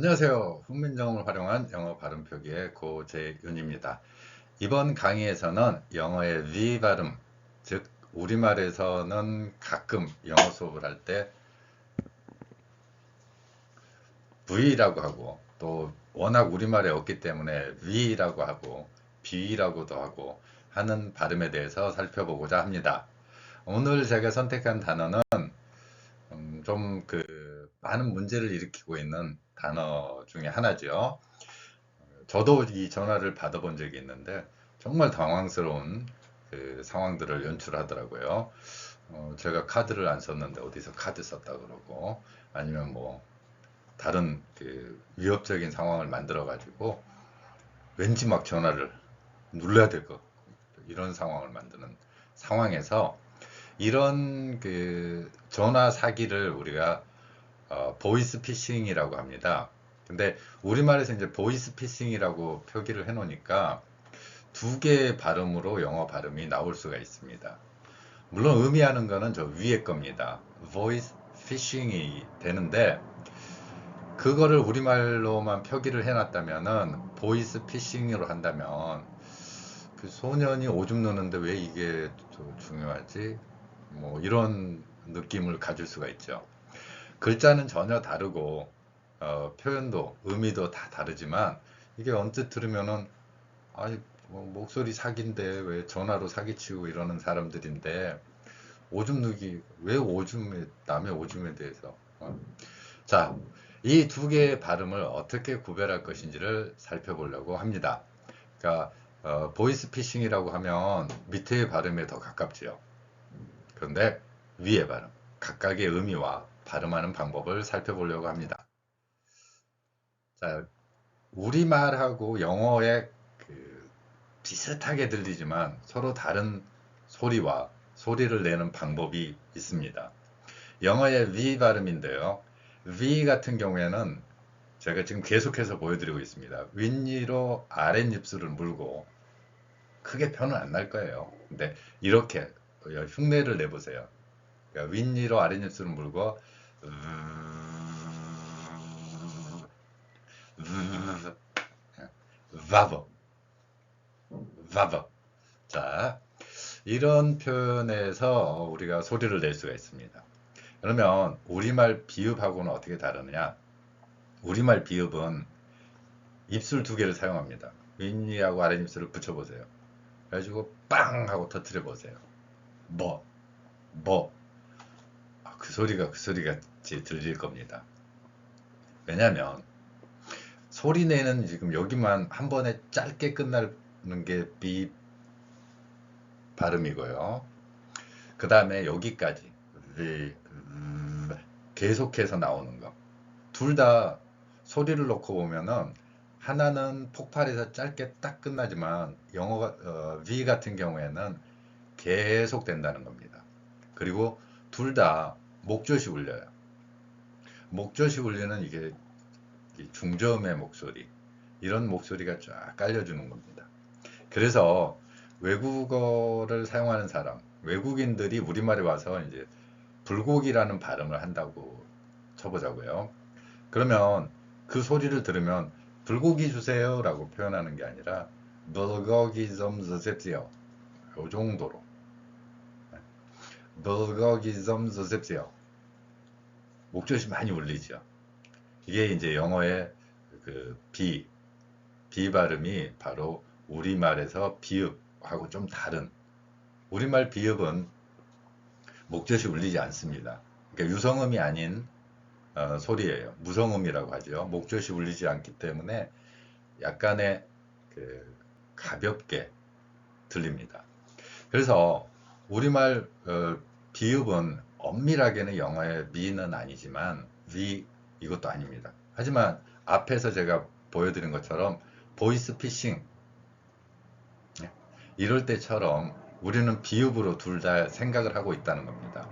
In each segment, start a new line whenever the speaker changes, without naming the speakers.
안녕하세요. 훈민정음을 활용한 영어 발음 표기의 고재윤입니다. 이번 강의에서는 영어의 V 발음, 즉 우리말에서는 가끔 영어 수업을 할 때 V라고 하고 또 워낙 우리말에 없기 때문에 V라고 하고 B라고도 하고 하는 발음에 대해서 살펴보고자 합니다. 오늘 제가 선택한 단어는 좀 많은 문제를 일으키고 있는 단어 중에 하나죠. 저도 이 전화를 받아본 적이 있는데 정말 당황스러운 상황들을 연출하더라고요. 제가 카드를 안 썼는데 어디서 카드 썼다 그러고 아니면 뭐 다른 위협적인 상황을 만들어 가지고 왠지 막 전화를 눌러야 될 것 이런 상황을 만드는 상황에서 이런 전화 사기를 우리가 보이스 피싱이라고 합니다. 근데 우리말에서 이제 보이스 피싱이라고 표기를 해 놓으니까 두 개의 발음으로 영어 발음이 나올 수가 있습니다. 물론 의미하는 거는 저 위에 겁니다. voice phishing이 되는데 그거를 우리말로만 표기를 해놨다면은 보이스 피싱으로 한다면 그 소년이 오줌 누는데 왜 이게 중요하지? 뭐 이런 느낌을 가질 수가 있죠. 글자는 전혀 다르고 표현도 의미도 다 다르지만 이게 언뜻 들으면은 아니 뭐 목소리 사기인데 왜 전화로 사기치고 이러는 사람들인데 오줌 누기 왜 오줌에 남의 오줌에 대해서 자, 이 두 개의 발음을 어떻게 구별할 것인지를 살펴보려고 합니다. 그러니까 보이스 피싱이라고 하면 밑에의 발음에 더 가깝지요. 그런데 위의 발음, 각각의 의미와 발음하는 방법을 살펴보려고 합니다. 자, 우리말하고 영어의 비슷하게 들리지만 서로 다른 소리와 소리를 내는 방법이 있습니다. 영어의 V 발음인데요. V 같은 경우에는 제가 지금 계속해서 보여드리고 있습니다. 윗니로 아랫입술을 물고 크게 표는 안 날 거예요. 근데 이렇게 흉내를 내보세요. 그러니까 윗니로 아랫입술을 물고 vav, vav. 자, 이런 표현에서 우리가 소리를 낼 수가 있습니다. 그러면 우리말 비읍하고는 어떻게 다르느냐? 우리말 비읍은 입술 두 개를 사용합니다. 윗니하고 아랫입술을 붙여보세요. 그래가지고 빵 하고 터트려 보세요. 뭐, 뭐. 그 소리 같이 들릴 겁니다. 왜냐면 소리 내는 지금 여기만 한 번에 짧게 끝나는 게 B 발음이고요. 그 다음에 여기까지 계속해서 나오는 거. 둘 다 소리를 놓고 보면은 하나는 폭발해서 짧게 딱 끝나지만 영어가 V 같은 경우에는 계속 된다는 겁니다. 그리고 둘 다 목젖이 울려요. 목젖이 울리는 이게 중저음의 목소리 이런 목소리가 쫙 깔려주는 겁니다. 그래서 외국어를 사용하는 사람, 외국인들이 우리말에 와서 이제 불고기라는 발음을 한다고 쳐보자고요. 그러면 그 소리를 들으면 불고기 주세요라고 표현하는 게 아니라 불고기 좀 주십시오. 요 정도로 불고기 좀 주십시오. 목젖이 많이 울리죠. 이게 이제 영어의 비 발음이 바로 우리말에서 비읍하고 좀 다른 우리말 비읍은 목젖이 울리지 않습니다. 그러니까 유성음이 아닌 소리예요. 무성음이라고 하죠. 목젖이 울리지 않기 때문에 약간의 가볍게 들립니다. 그래서 우리말 비읍은 엄밀하게는 영어의 미는 아니지만 위 이것도 아닙니다. 하지만 앞에서 제가 보여드린 것처럼 보이스 피싱 이럴 때처럼 우리는 비읍으로 둘 다 생각을 하고 있다는 겁니다.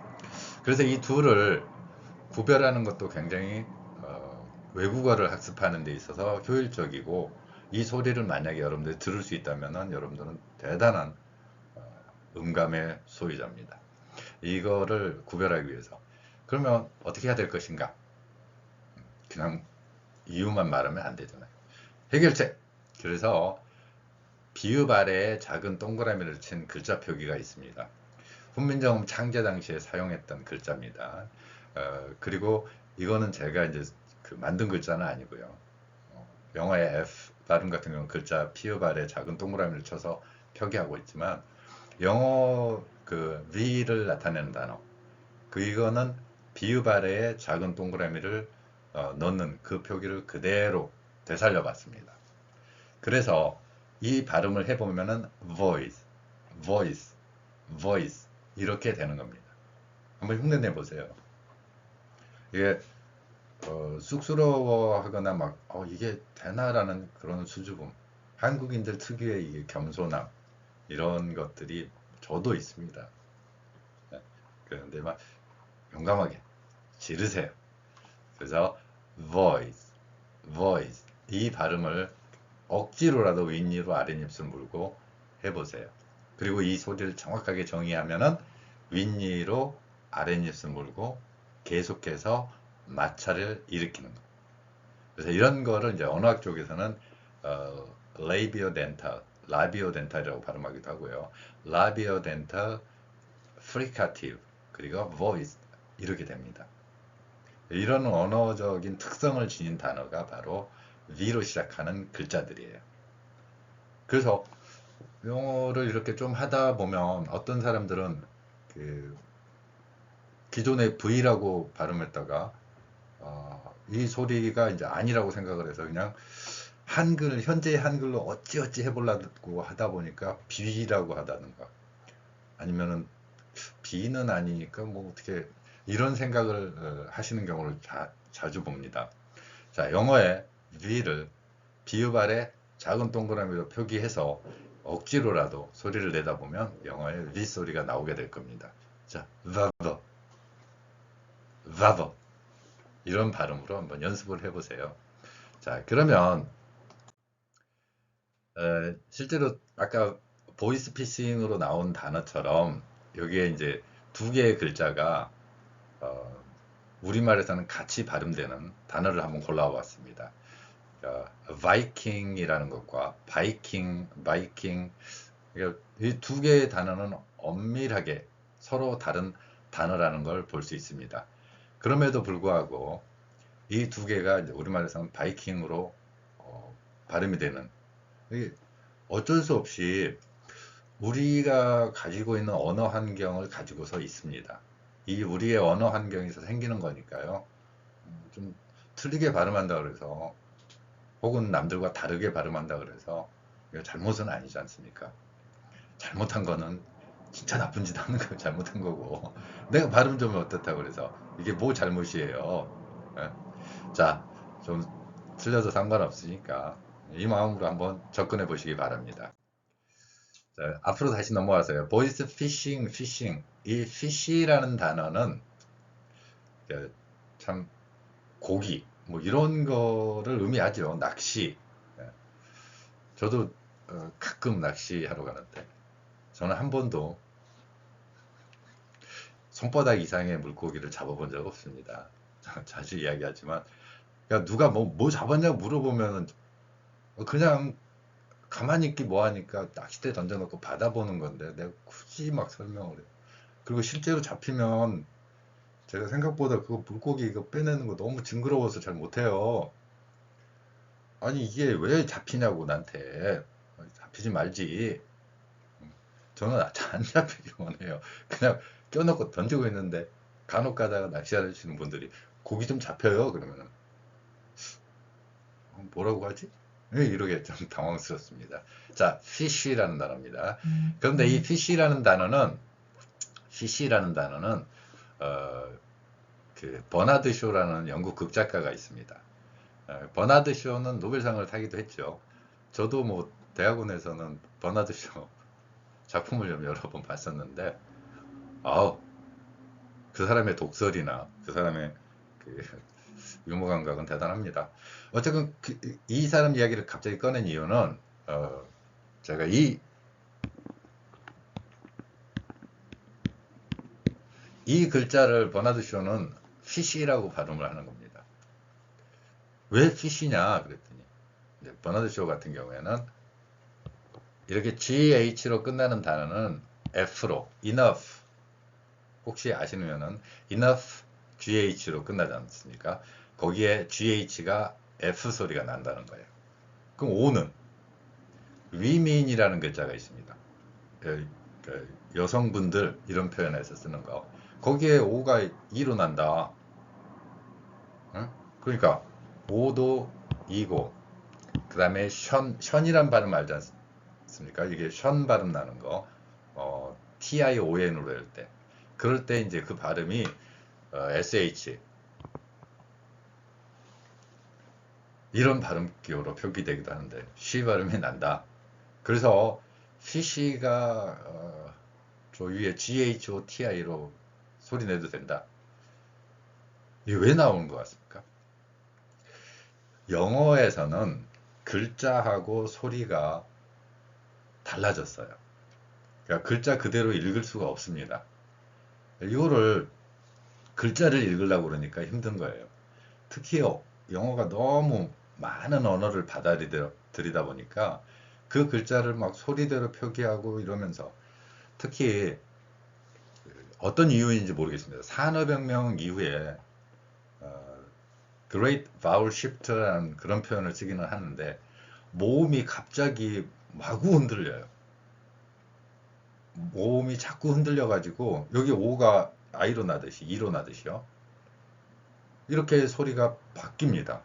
그래서 이 둘을 구별하는 것도 굉장히 외국어를 학습하는 데 있어서 효율적이고 이 소리를 만약에 여러분들이 들을 수 있다면 여러분들은 대단한 음감의 소유자입니다. 이거를 구별하기 위해서 그러면 어떻게 해야 될 것인가? 그냥 이유만 말하면 안 되잖아요. 해결책! 그래서 비읍 아래에 작은 동그라미를 친 글자 표기가 있습니다. 훈민정음 창제 당시에 사용했던 글자입니다. 그리고 이거는 제가 이제 그 만든 글자는 아니고요. 영어의 F 발음 같은 경우는 글자 피읍 아래 작은 동그라미를 쳐서 표기하고 있지만 영어 그 V를 나타내는 단어 이거는 비읍 아래에 작은 동그라미를 넣는 그 표기를 그대로 되살려 봤습니다. 그래서 이 발음을 해보면은 voice, voice, voice 이렇게 되는 겁니다. 한번 흉내 내보세요. 이게 쑥스러워하거나 막 이게 되나라는 그런 수줍음, 한국인들 특유의 이게 겸손함 이런 것들이 저도 있습니다. 네. 그런데 막 용감하게 지르세요. 그래서 voice, voice 이 발음을 억지로라도 윗니로 아랫입술 물고 해보세요. 그리고 이 소리를 정확하게 정의하면은 윗니로 아랫입술 물고 계속해서 마찰을 일으키는 거. 그래서 이런 거를 이제 언어학 쪽에서는 labiodental, labiodental이라고 발음하기도 하고요. labiodental fricative 그리고 voice 이렇게 됩니다. 이런 언어적인 특성을 지닌 단어가 바로 V로 시작하는 글자들이에요. 그래서 영어를 이렇게 좀 하다 보면 어떤 사람들은 그 기존의 V라고 발음했다가 이 소리가 이제 아니라고 생각을 해서 그냥 한글 현재 한글로 어찌어찌 해보려고 하다 보니까 B라고 하다든가 아니면은 B는 아니니까 뭐 어떻게 이런 생각을 하시는 경우를 자주 봅니다. 자, 영어의 V를 비읍 아래 작은 동그라미로 표기해서 억지로라도 소리를 내다 보면 영어의 V 소리가 나오게 될 겁니다. 자, vava, vava 이런 발음으로 한번 연습을 해보세요. 자, 그러면 실제로 아까 보이스피싱으로 나온 단어처럼 여기에 이제 두 개의 글자가 어, 우리말에서는 같이 발음되는 단어를 한번 골라왔습니다. 바이킹이라는 것과 바이킹 이 두 개의 단어는 엄밀하게 서로 다른 단어라는 걸 볼 수 있습니다. 그럼에도 불구하고 이 두 개가 우리말에서는 바이킹으로 발음이 되는 어쩔 수 없이 우리가 가지고 있는 언어 환경을 가지고서 있습니다. 이 우리의 언어 환경에서 생기는 거니까요. 좀 틀리게 발음한다 그래서 혹은 남들과 다르게 발음한다 그래서 이거 잘못은 아니지 않습니까? 잘못한 거는 진짜 나쁜 짓 하는 거 잘못한 거고 내가 발음 좀 어떻다 그래서 이게 뭐 잘못이에요. 예? 자, 좀 틀려도 상관없으니까 이 마음으로 한번 접근해 보시기 바랍니다. 자, 앞으로 다시 넘어와서요. 보이스 피싱. 이 피시라는 단어는 참 고기 뭐 이런 거를 의미하죠. 낚시. 예. 저도 가끔 낚시하러 가는데 저는 한 번도 손바닥 이상의 물고기를 잡아본 적 없습니다. 자주 이야기하지만 야 누가 뭐 잡았냐고 물어보면 그냥 가만히 있기 뭐하니까 낚싯대 던져놓고 받아보는 건데 내가 굳이 막 설명을 해. 그리고 실제로 잡히면 제가 생각보다 그거 물고기 이거 빼내는 거 너무 징그러워서 잘 못해요. 아니 이게 왜 잡히냐고 나한테. 잡히지 말지. 저는 안 잡히기 원해요. 그냥 껴놓고 던지고 있는데 간혹 가다가 낚시하시는 분들이 고기 좀 잡혀요 그러면은 뭐라고 하지? 왜 이러게 좀 당황스럽습니다. 자, fish라는 단어입니다. 그런데 이 fish라는 단어는 어, 그 버나드 쇼라는 영국 극작가가 있습니다. 버나드 쇼는 노벨상을 타기도 했죠. 저도 뭐 대학원에서는 버나드 쇼 작품을 좀 여러 번 봤었는데, 아우 그 사람의 독설이나 그 사람의 그 유머 감각은 대단합니다. 어쨌든 이 사람 이야기를 갑자기 꺼낸 이유는 제가 이 글자를 버나드 쇼는 피시라고 발음을 하는 겁니다. 왜 fish냐 그랬더니 이제 버나드 쇼 같은 경우에는 이렇게 GH로 끝나는 단어는 F로 enough 혹시 아시면은 enough GH로 끝나지 않습니까? 거기에 GH가 F 소리가 난다는 거예요. 그럼 O는 women이라는 글자가 있습니다. 여성분들 이런 표현에서 쓰는 거. 거기에 O가 E로 난다. 응? 그러니까 O도 E고 그 다음에 션이란 발음 알지 않습니까? 이게 션 발음 나는 거 TION으로 할 때 그럴 때 이제 그 발음이 SH 이런 발음 기호로 표기되기도 하는데 쉬 발음이 난다. 그래서 fish가 저 위에 GHOTI로 소리 내도 된다. 이게 왜 나오는 것 같습니까? 영어에서는 글자하고 소리가 달라졌어요. 그러니까 글자 그대로 읽을 수가 없습니다. 이거를 글자를 읽으려고 그러니까 힘든 거예요. 특히 영어가 너무 많은 언어를 받아들이다 보니까 그 글자를 막 소리대로 표기하고 이러면서 특히 어떤 이유인지 모르겠습니다. 산업혁명 이후에 Great Vowel Shift라는 그런 표현을 쓰기는 하는데 모음이 갑자기 마구 흔들려요. 모음이 자꾸 흔들려가지고 여기 O가 I로 나듯이 E로 나듯이요. 이렇게 소리가 바뀝니다.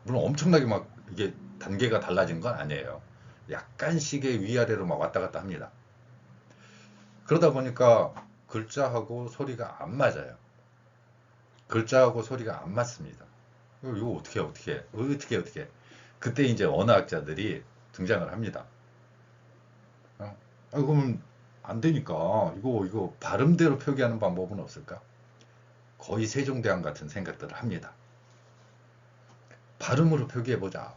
물론 엄청나게 막 이게 단계가 달라진 건 아니에요. 약간씩의 위아래로 막 왔다 갔다 합니다. 그러다 보니까 글자하고 소리가 안 맞아요. 글자하고 소리가 안 맞습니다. 이거 어떻게. 그때 이제 언어학자들이 등장을 합니다. 그러면 안 되니까 이거 발음대로 표기하는 방법은 없을까? 거의 세종대왕 같은 생각들을 합니다. 발음으로 표기해보자.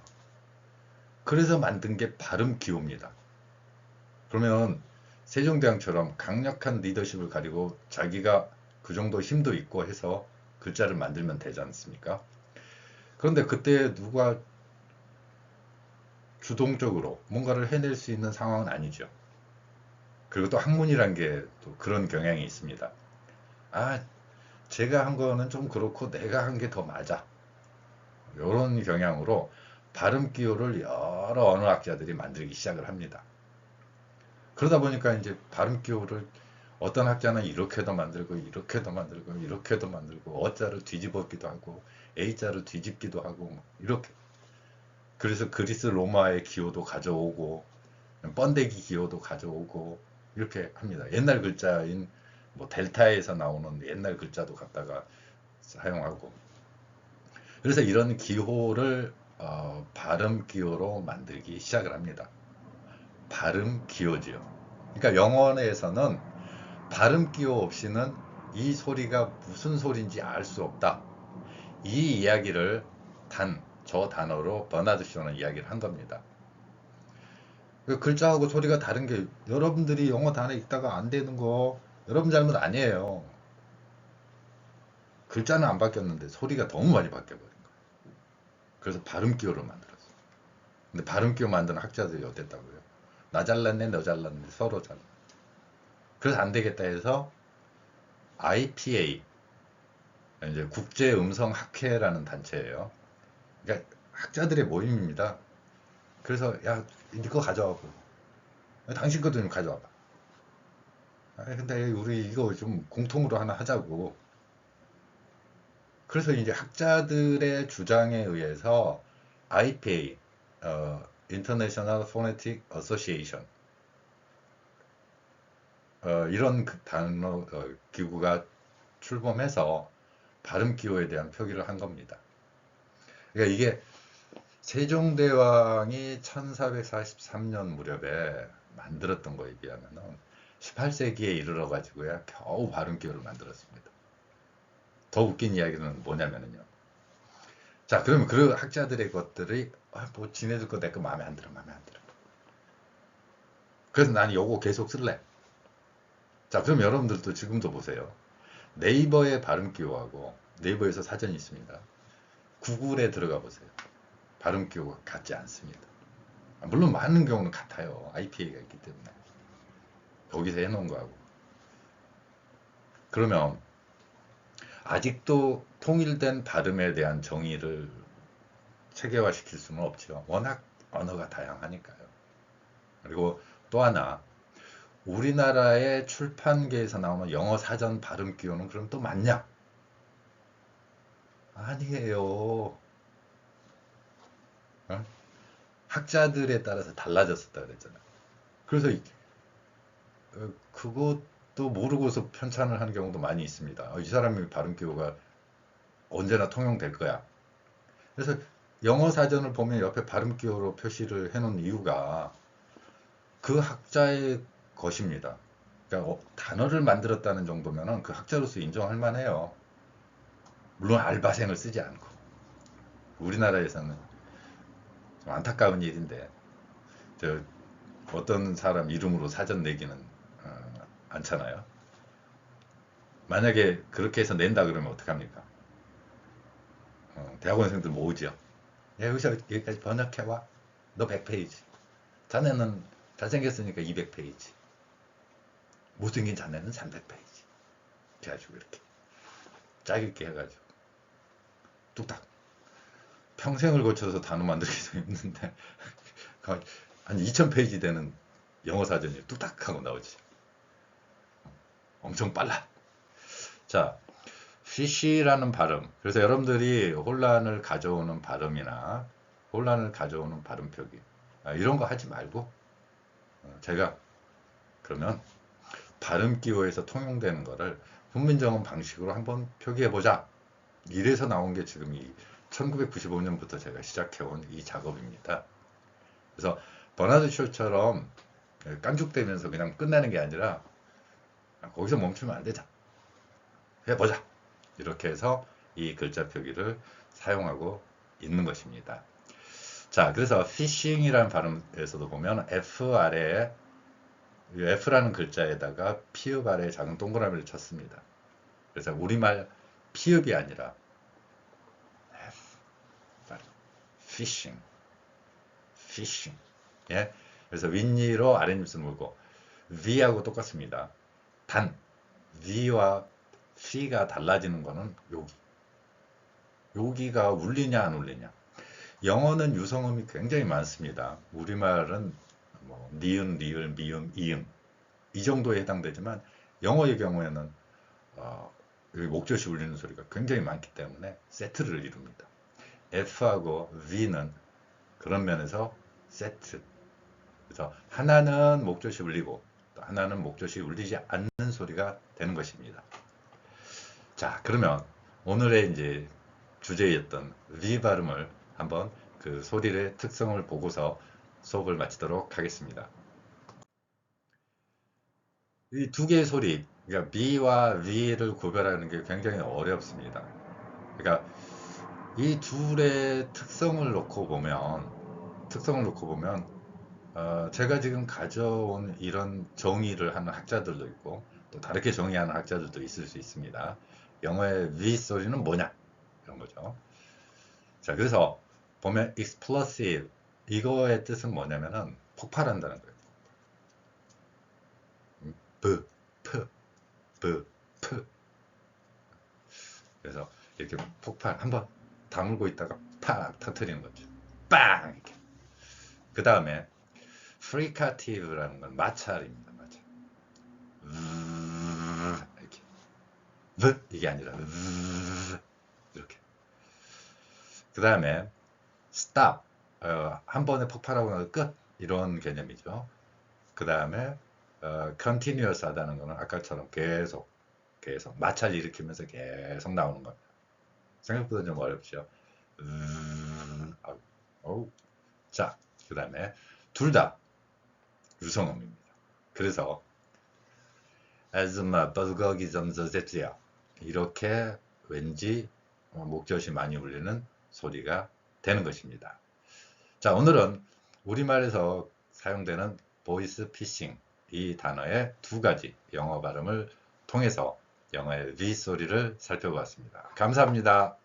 그래서 만든 게 발음 기호입니다. 그러면 세종대왕처럼 강력한 리더십을 가지고 자기가 그 정도 힘도 있고 해서 글자를 만들면 되지 않습니까? 그런데 그때 누가 주동적으로 뭔가를 해낼 수 있는 상황은 아니죠. 그리고 또 학문이란 게 또 그런 경향이 있습니다. 아, 제가 한 거는 좀 그렇고 내가 한 게 더 맞아. 이런 경향으로 발음 기호를 여러 언어학자들이 만들기 시작을 합니다. 그러다 보니까 이제 발음 기호를 어떤 학자는 이렇게도 만들고 이렇게도 만들고 이렇게도 만들고 어자를 뒤집었기도 하고 A자를 뒤집기도 하고 뭐 이렇게 그래서 그리스 로마의 기호도 가져오고 번데기 기호도 가져오고 이렇게 합니다. 옛날 글자인 뭐 델타에서 나오는 옛날 글자도 갖다가 사용하고 그래서 이런 기호를 발음 기호로 만들기 시작을 합니다. 발음 기호지요. 그러니까 영어에서는 발음 기호 없이는 이 소리가 무슨 소리인지 알 수 없다. 이 이야기를 저 단어로 버나드 쇼는 이야기를 한 겁니다. 그 글자하고 소리가 다른 게 여러분들이 영어 단어 읽다가 안 되는 거 여러분 잘못 아니에요. 글자는 안 바뀌었는데 소리가 너무 많이 바뀌어버린 거예요. 그래서 발음 기호를 만들었어요. 근데 발음 기호 만드는 학자들이 어땠다고요? 나 잘랐네, 너 잘랐네, 서로 잘랐네. 그래서 안 되겠다 해서 IPA, 이제 국제음성학회라는 단체예요. 그러니까 학자들의 모임입니다. 그래서 야, 이거 가져와봐. 당신 것도 좀 가져와봐. 근데 우리 이거 좀 공통으로 하나 하자고. 그래서 이제 학자들의 주장에 의해서 IPA, International Phonetic Association, 이런 단어, 기구가 출범해서 발음 기호에 대한 표기를 한 겁니다. 그러니까 이게 세종대왕이 1443년 무렵에 만들었던 거에 비하면은 18세기에 이르러 가지고야 겨우 발음 기호를 만들었습니다. 더 웃긴 이야기는 뭐냐면요. 자, 그러면 그 학자들의 것들이 뭐 지네들 거 내 거 마음에 안 들어. 그래서 난 요거 계속 쓸래. 자, 그럼 여러분들도 지금도 보세요. 네이버의 발음 기호하고 네이버에서 사전이 있습니다. 구글에 들어가 보세요. 발음 기호가 같지 않습니다. 물론 많은 경우는 같아요. IPA가 있기 때문에. 거기서 해놓은 거하고. 그러면 아직도 통일된 발음에 대한 정의를 체계화시킬 수는 없죠. 워낙 언어가 다양하니까요. 그리고 또 하나, 우리나라의 출판계에서 나오는 영어 사전 발음 기호는 그럼 또 맞냐? 아니에요. 어? 학자들에 따라서 달라졌었다 그랬잖아요. 그래서 그것도 모르고서 편찬을 하는 경우도 많이 있습니다. 이 사람의 발음 기호가 언제나 통용될 거야. 그래서 영어 사전을 보면 옆에 발음 기호로 표시를 해놓은 이유가 그 학자의 것입니다. 그러니까 단어를 만들었다는 정도면은 그 학자로서 인정할 만해요. 물론 알바생을 쓰지 않고. 우리나라에서는 좀 안타까운 일인데, 저 어떤 사람 이름으로 사전 내기는 않잖아요. 만약에 그렇게 해서 낸다 그러면 어떡합니까? 대학원생들 모으죠. 야, 여기서 여기까지 번역해와. 너 100페이지. 자네는 잘생겼으니까 200페이지. 못생긴 자네는 300페이지. 그래가지고 이렇게 짝 있게 해가지고 뚝딱 평생을 거쳐서 단어 만들기도 힘든데 한 2000페이지 되는 영어 사전이 뚝딱 하고 나오지. 엄청 빨라. 자, fish라는 발음. 그래서 여러분들이 혼란을 가져오는 발음이나 혼란을 가져오는 발음 표기 이런 거 하지 말고 제가 그러면 발음 기호에서 통용되는 거를 훈민정음 방식으로 한번 표기해보자. 이래서 나온 게 지금 이 1995년부터 제가 시작해온 이 작업입니다. 그래서 버나드 쇼처럼 깐죽대면서 그냥 끝나는 게 아니라 거기서 멈추면 안 되자. 해보자. 이렇게 해서 이 글자 표기를 사용하고 있는 것입니다. 자, 그래서 피싱이라는 발음에서도 보면 F 아래에 F라는 글자에다가 피읍 아래에 작은 동그라미를 쳤습니다. 그래서 우리말 피읍이 아니라 피싱, 피싱. 예, 그래서 윗니로 아랫입술 물고 V하고 똑같습니다. 단 V와 C가 달라지는 거는 여기. 여기가 울리냐 안 울리냐. 영어는 유성음이 굉장히 많습니다. 우리말은 뭐 니은, 리을, 미음, 이음 이 정도에 해당되지만 영어의 경우에는 여기 목젖이 울리는 소리가 굉장히 많기 때문에 세트를 이룹니다. F하고 V는 그런 면에서 세트. 그래서 하나는 목젖이 울리고 또 하나는 목젖이 울리지 않는 소리가 되는 것입니다. 자, 그러면 오늘의 이제 주제였던 V 발음을 한번 그 소리의 특성을 보고서 수업을 마치도록 하겠습니다. 이 두 개의 소리, 그러니까 B와 V를 구별하는 게 굉장히 어렵습니다. 그러니까 이 둘의 특성을 놓고 보면, 제가 지금 가져온 이런 정의를 하는 학자들도 있고, 또 다르게 정의하는 학자들도 있을 수 있습니다. 영어의 V 소리는 뭐냐? 이런 거죠. 자, 그래서 보면 explosive, 이거의 뜻은 뭐냐면은 폭발한다는 거예요. b, p, b, p. 그래서 이렇게 폭발 한번 다물고 있다가 팍 터트리는 거죠. 빵! 이렇게. 그 다음에 fricative라는 건 마찰입니다. 마찰. 이렇게. 이게 아니라 이렇게. 그 다음에 stop. 한 번에 폭발하고 나서 끝. 이런 개념이죠. 그 다음에 continuous 하다는 거는 아까처럼 계속 마찰 일으키면서 계속 나오는 겁니다. 생각보다 좀 어렵죠. 자, 그 다음에 둘 다 유성음입니다. 그래서 아줌마 버거기 점저제지야 이렇게 왠지 목젖이 많이 울리는 소리가 되는 것입니다. 자, 오늘은 우리말에서 사용되는 보이스 피싱 이 단어의 두 가지 영어 발음을 통해서 영어의 V 소리를 살펴보았습니다. 감사합니다.